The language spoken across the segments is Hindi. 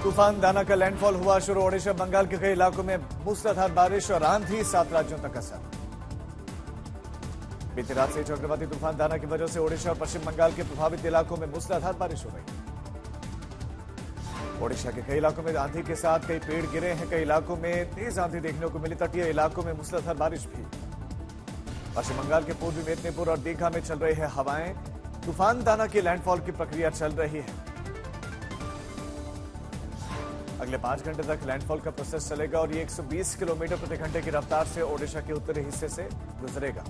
तूफान दाना का लैंडफॉल हुआ शुरू। ओडिशा बंगाल के कई इलाकों में मूसलाधार बारिश और आंधी, 7 राज्यों तक असर। बीती रात से चक्रवाती तूफान दाना की वजह से ओडिशा और पश्चिम बंगाल के प्रभावित इलाकों में मूसलाधार बारिश हो रही है। ओडिशा के कई इलाकों में आंधी के साथ कई पेड़ गिरे हैं। कई इलाकों में तेज आंधी देखने को मिली। तटीय इलाकों में मूसलाधार बारिश भी। पश्चिम बंगाल के पूर्वी मेदिनीपुर और दीघा में चल रही है हवाएं। तूफान दाना की लैंडफॉल की प्रक्रिया चल रही है। अगले 5 घंटे तक लैंडफॉल का प्रोसेस चलेगा और ये 120 किलोमीटर प्रति घंटे की रफ्तार से ओडिशा के उत्तरी हिस्से से गुजरेगा।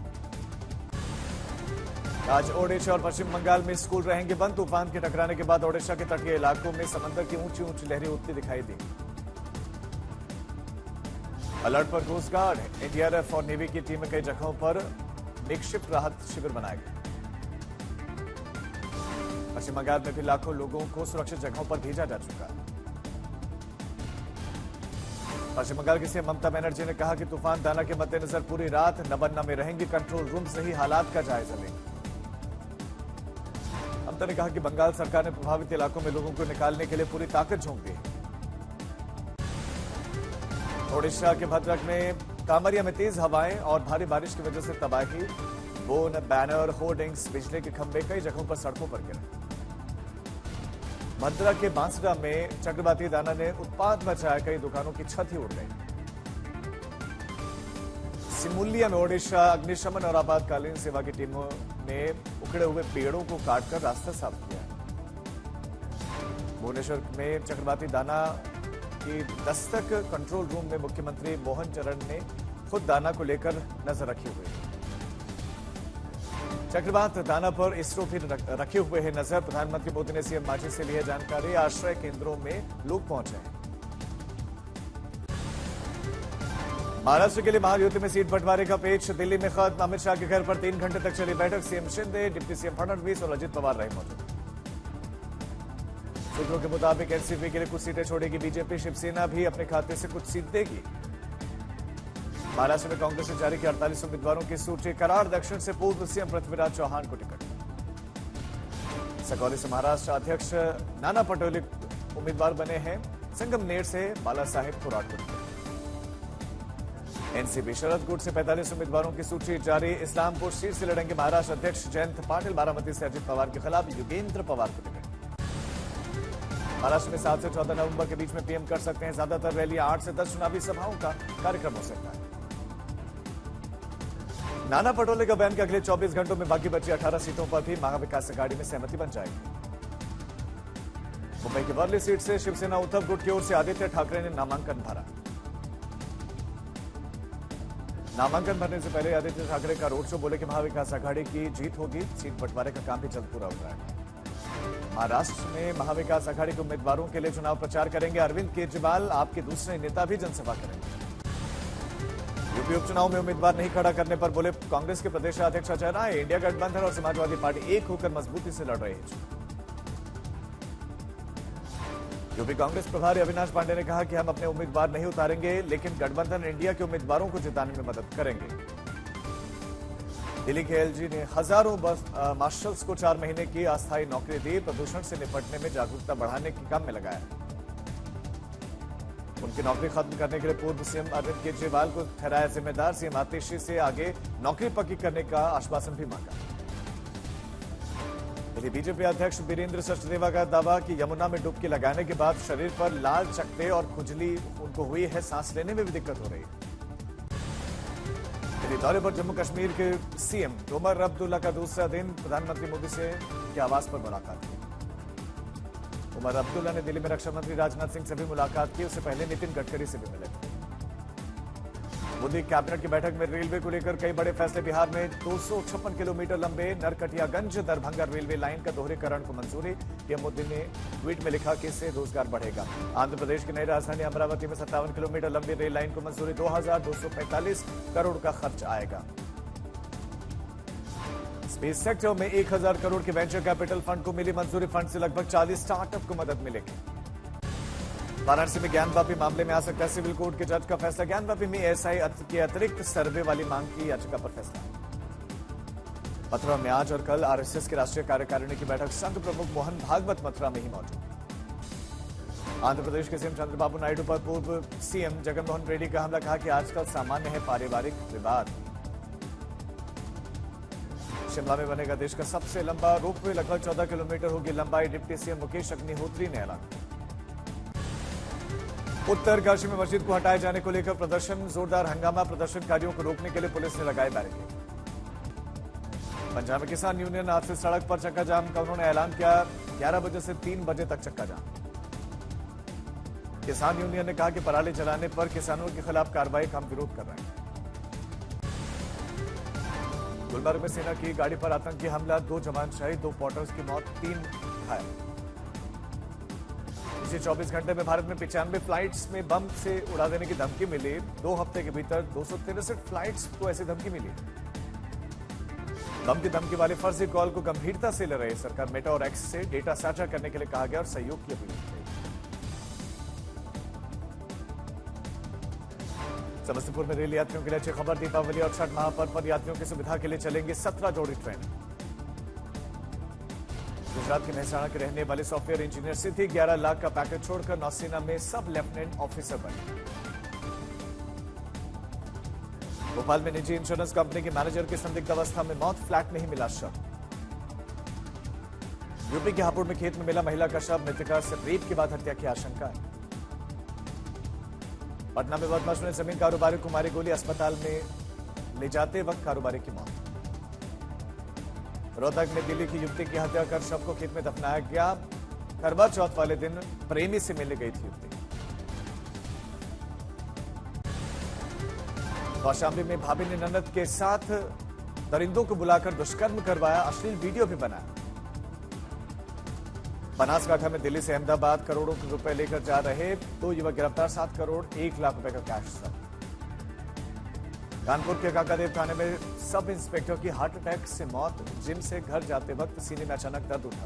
आज ओडिशा और पश्चिम बंगाल में स्कूल रहेंगे बंद। तूफान के टकराने के बाद ओडिशा के तटीय इलाकों में समंदर की ऊंची ऊंची लहरें उठती दिखाई दी। अलर्ट पर कोस्ट गार्ड, एनडीआरएफ और नेवी की टीम कई जगहों पर निक्षिप्त राहत शिविर बनाए गए। पश्चिम बंगाल में भी लाखों लोगों को सुरक्षित जगहों पर भेजा जा चुका है। पश्चिम बंगाल की सीएम ममता बनर्जी ने कहा कि तूफान दाना के मद्देनजर पूरी रात नबन्ना में रहेंगी। कंट्रोल रूम से ही हालात का जायजा लेंगे। ममता ने कहा कि बंगाल सरकार ने प्रभावित इलाकों में लोगों को निकालने के लिए पूरी ताकत झोंक दी। ओडिशा के भद्रक में कामरिया में तेज हवाएं और भारी बारिश की वजह से तबाही। बोन, बैनर, होर्डिंग्स, बिजली के खंभे कई जगहों पर सड़कों पर गिरे। भद्रक के बांसड़ा में चक्रवाती दाना ने उत्पात मचाया। कई दुकानों की छत ही उड़ गई। सिमुलिया में ओडिशा अग्निशमन और आपातकालीन सेवा की टीमों ने उखड़े हुए पेड़ों को काटकर रास्ता साफ किया। भुवनेश्वर में चक्रवाती दाना की दस्तक। कंट्रोल रूम में मुख्यमंत्री मोहन चरण ने खुद दाना को लेकर नजर रखी हुई है। चक्रवात दाना पर इसरो भी रखे हुए है नजर। प्रधानमंत्री मोदी ने सीएम मांझी से ली है जानकारी। आश्रय केंद्रों में लोग पहुंचे हैं। महाराष्ट्र के लिए महायुति में सीट बंटवारे का पेच दिल्ली में खत्म। अमित शाह के घर पर 3 घंटे तक चली बैठक। CM Shinde, deputy CM Fadnavis और अजित पवार रहे मौजूद। सूत्रों के मुताबिक एनसीपी के लिए कुछ सीटें छोड़ेगी बीजेपी। शिवसेना भी अपने खाते से कुछ सीट देगी। महाराष्ट्र में कांग्रेस ने जारी की 48 उम्मीदवारों की सूची। कराड़ दक्षिण से पूर्व सीएम पृथ्वीराज चौहान को टिकट। सकौली से महाराष्ट्र अध्यक्ष नाना पटोले उम्मीदवार बने हैं। संगमनेर से बाला साहेब थोराट को टिकट। एनसीपी शरद गुट से 45 उम्मीदवारों की सूची जारी। इस्लामपुर सीट से लड़ेंगे महाराष्ट्र अध्यक्ष जयंत पाटिल। बारामती से अजित पवार के खिलाफ योगेंद्र पवार को टिकट। महाराष्ट्र में 7 से 14 नवंबर के बीच में पीएम कर सकते हैं ज्यादातर रैलियां। 8 से 10 चुनावी सभाओं का कार्यक्रम हो सकता है। नाना पटोले का बयान के अगले 24 घंटों में बाकी बची 18 सीटों पर भी महाविकास अघाड़ी में सहमति बन जाएगी। मुंबई की वर्ली सीट से शिवसेना उद्धव गुट की ओर से आदित्य ठाकरे ने नामांकन भरा। नामांकन भरने से पहले आदित्य ठाकरे का रोड शो। बोले कि महाविकास अघाड़ी की जीत होगी। सीट बंटवारे का काम भी जल्द पूरा हो जाएगा। महाराष्ट्र में महाविकास अघाड़ी के उम्मीदवारों के लिए चुनाव प्रचार करेंगे अरविंद केजरीवाल। आपके दूसरे नेता भी जनसभा करेंगे। यूपी उपचुनाव में उम्मीदवार नहीं खड़ा करने पर बोले कांग्रेस के प्रदेश अध्यक्ष अजय राय। इंडिया गठबंधन और समाजवादी पार्टी एक होकर मजबूती से लड़ रही है। यूपी कांग्रेस प्रभारी अविनाश पांडे ने कहा कि हम अपने उम्मीदवार नहीं उतारेंगे, लेकिन गठबंधन इंडिया के उम्मीदवारों को जिताने में मदद करेंगे। दिल्ली के एलजी ने हजारों मार्शल्स को 4 महीने की अस्थायी नौकरी दी। प्रदूषण से निपटने में जागरूकता बढ़ाने के काम में लगाया। उनकी नौकरी खत्म करने के लिए पूर्व सीएम अरविंद केजरीवाल को ठहराया जिम्मेदार। सीएम आतिशी से आगे नौकरी पक्की करने का आश्वासन भी मांगा। दिल्ली बीजेपी अध्यक्ष वीरेंद्र सचदेवा का दावा कि यमुना में डुबकी लगाने के बाद शरीर पर लाल चकत्ते और खुजली उनको हुई है। सांस लेने में भी दिक्कत हो रही है। दिल्ली दौरे पर जम्मू कश्मीर के सीएम उमर अब्दुल्ला का दूसरा दिन। प्रधानमंत्री मोदी से के आवास पर मुलाकात की। उमर अब्दुल्ला ने दिल्ली में रक्षा मंत्री राजनाथ सिंह से भी मुलाकात की। उससे पहले नितिन गडकरी से भी मिले। मोदी कैबिनेट की बैठक में रेलवे को लेकर कई बड़े फैसले। बिहार में 256 किलोमीटर लंबे नरकटियागंज दरभंगा रेलवे लाइन का दोहरीकरण को मंजूरी। पीएम मोदी ने ट्वीट में लिखा कि इससे रोजगार बढ़ेगा। आंध्र प्रदेश की नई राजधानी अमरावती में 57 किलोमीटर लंबी रेल लाइन को मंजूरी। 2245 करोड़ का खर्च आएगा। स्पेस सेक्टर में 1000 करोड़ के वेंचर कैपिटल फंड को मिली मंजूरी। फंड से लगभग 40 स्टार्टअप को मदद मिलेगी। वाराणसी में ज्ञानवापी मामले में आ सकता है सिविल कोर्ट के जज का फैसला। ज्ञानवापी में एएसआई के अतिरिक्त सर्वे वाली मांग की याचिका पर फैसला। मथुरा में आज और कल आरएसएस की राष्ट्रीय कार्यकारिणी की बैठक। संघ प्रमुख मोहन भागवत मथुरा में ही मौजूद। आंध्र प्रदेश के सीएम चंद्रबाबू नायडू पर पूर्व सीएम जगनमोहन रेड्डी का हमला, कहा कि आजकल सामान्य है पारिवारिक विवाद। शिमला में बनेगा देश का सबसे लंबा रोपवे, लगभग 14 किलोमीटर होगी लंबाई, डिप्टी सीएम मुकेश अग्निहोत्री ने ऐलान किया। उत्तरकाशी में मस्जिद को हटाए जाने को लेकर प्रदर्शन, जोरदार हंगामा, प्रदर्शनकारियों को रोकने के लिए पुलिस ने लगाए बैरिकेड। पंजाब में किसान यूनियन आज से सड़क पर चक्का जाम का उन्होंने ऐलान किया, 11 बजे से 3 बजे तक चक्का जाम। किसान यूनियन ने कहा कि पराली जलाने पर किसानों के खिलाफ कार्रवाई का हम विरोध कर रहे हैं। गुलबर्ग में सेना की गाड़ी पर आतंकी हमला, 2 जवान शहीद, 2 पोर्टर्स की मौत, 3 घायल। पिछले 24 घंटे में भारत में 95 फ्लाइट्स में बम से उड़ा देने की धमकी मिली। 2 हफ्ते के भीतर 263 फ्लाइट्स को ऐसी धमकी मिली। बम की धमकी वाले फर्जी कॉल को गंभीरता से ले रहे सरकार। मेटा और एक्स से डेटा साझा करने के लिए कहा गया और सहयोग की अपील की। समस्तीपुर में रेल यात्रियों के लिए अच्छी खबर, दीपावली और छठ महापर्व पर यात्रियों की सुविधा के लिए चलेंगे 17 जोड़ी ट्रेन। गुजरात के मेहसाणा के रहने वाले सॉफ्टवेयर इंजीनियर सिद्धि 11 लाख का पैकेज छोड़कर नौसेना में सब लेफ्टिनेंट ऑफिसर बने। भोपाल में निजी इंश्योरेंस कंपनी के मैनेजर की संदिग्ध अवस्था में मौत, फ्लैट में ही मिला शव। यूपी के हापुड़ में खेत में मिला महिला का शव, मृतका से रेप के बाद हत्या की आशंका है। पटना में बदमाशों ने जमीन कारोबारी को मारी गोली, अस्पताल में ले जाते वक्त कारोबारी की मौत। रोहतक में दिल्ली की युवती की हत्या कर शव को खेत में दफनाया गया। करवा चौथ वाले दिन प्रेमी से मिलने गई थी युवती। कौशाम्बी में भाभी ने ननद के साथ दरिंदों को बुलाकर दुष्कर्म करवाया, अश्लील वीडियो भी बनाया। बनासकांठा में दिल्ली से अहमदाबाद करोड़ों रुपए लेकर जा रहे 2 युवक गिरफ्तार, 7 करोड़ 1 लाख रुपए का कैश जब्त। कानपुर के काकादेव थाने में सब इंस्पेक्टर की हार्ट अटैक से मौत, जिम से घर जाते वक्त सीने में अचानक दर्द उठा।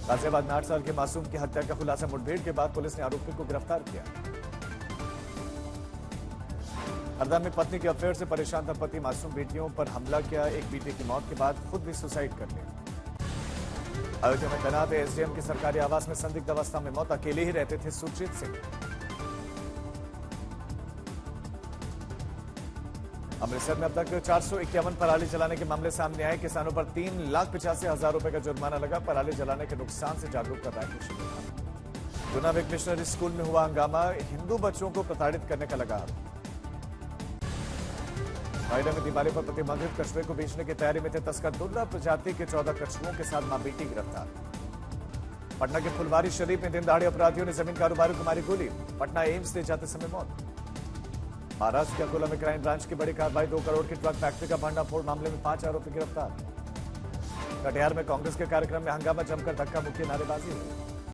गाजियाबाद में 8 साल के मासूम की हत्या का खुलासा, मुठभेड़ के बाद पुलिस ने आरोपी को गिरफ्तार किया। हरदा में पत्नी के अफेयर से परेशान था पति, मासूम बेटियों पर हमला किया, एक बेटी की मौत के बाद खुद भी सुसाइड कर लिया। अयोध्या में तैनात एसडीएम की सरकारी आवास में संदिग्ध अवस्था में मौत, अकेले ही रहते थे सुरजीत सिंह। अमृतसर में अब तक 451 पराली जलाने के मामले सामने आए। किसानों पर 3,85,000 रुपए का जुर्माना लगा। पराली जलाने के नुकसान से जागरूक कर रहा है कृषि विभाग। गुना में मिशनरी स्कूल में हुआ हंगामा, हिंदू बच्चों को प्रताड़ित करने का लगा आरोप। नोएडा में दिवाली पर प्रतिबंधित कछुए को बेचने की तैयारी में थे तस्कर, दुर्लभ प्रजाति के 14 कछुओं के साथ मां बेटी गिरफ्तार। पटना के फुलवारी शरीफ में दिन दहाड़े अपराधियों ने जमीन कारोबारी को मारी गोली, पटना एम्स ले जाते समय मौत। महाराष्ट्र के अकोला में क्राइम ब्रांच की बड़ी कार्रवाई, 2 करोड़ की ट्रक फैक्ट्री का भंडाफोड़ मामले में 5 आरोपी गिरफ्तार। कटिहार में कांग्रेस के कार्यक्रम में हंगामा, जमकर धक्का मुक्की नारेबाजी हुई।